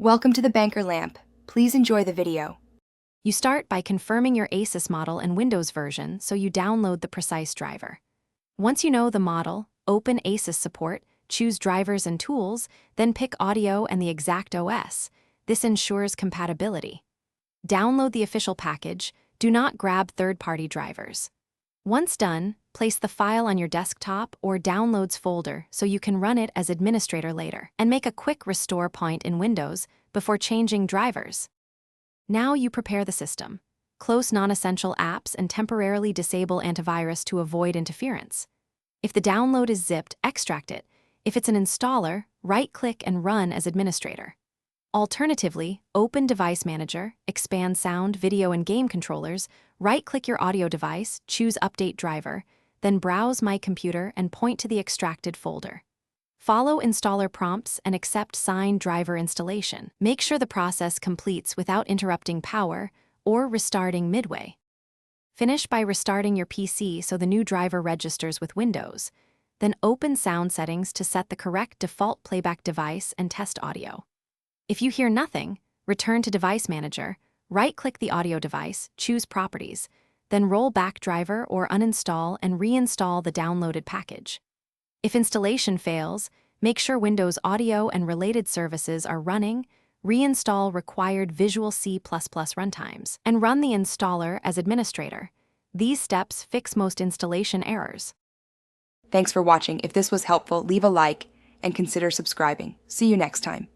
Welcome to the Banker Lamp. Please enjoy the video. You start by confirming your Asus model and Windows version, so you download the precise driver. Once you know the model, open Asus support, choose drivers and tools, then pick audio and the exact OS. This ensures compatibility. Download the official package. Do not grab third-party drivers. Once done, place the file on your desktop or Downloads folder so you can run it as administrator later, and make a quick restore point in Windows before changing drivers. Now you prepare the system. Close non-essential apps and temporarily disable antivirus to avoid interference. If the download is zipped, extract it. If it's an installer, right-click and run as administrator. Alternatively, open Device Manager, expand sound, video, and game controllers, right-click your audio device, choose Update Driver, then browse My Computer and point to the extracted folder. Follow installer prompts and accept Sign driver installation. Make sure the process completes without interrupting power or restarting midway. Finish by restarting your PC so the new driver registers with Windows. Then open Sound Settings to set the correct default playback device and test audio. If you hear nothing, return to Device Manager, right-click the audio device, choose Properties, then roll back driver or uninstall and reinstall the downloaded package. If installation fails, make sure Windows Audio and related services are running, reinstall required Visual C++ runtimes, and run the installer as administrator. These steps fix most installation errors. Thanks for watching. If this was helpful, leave a like and consider subscribing. See you next time.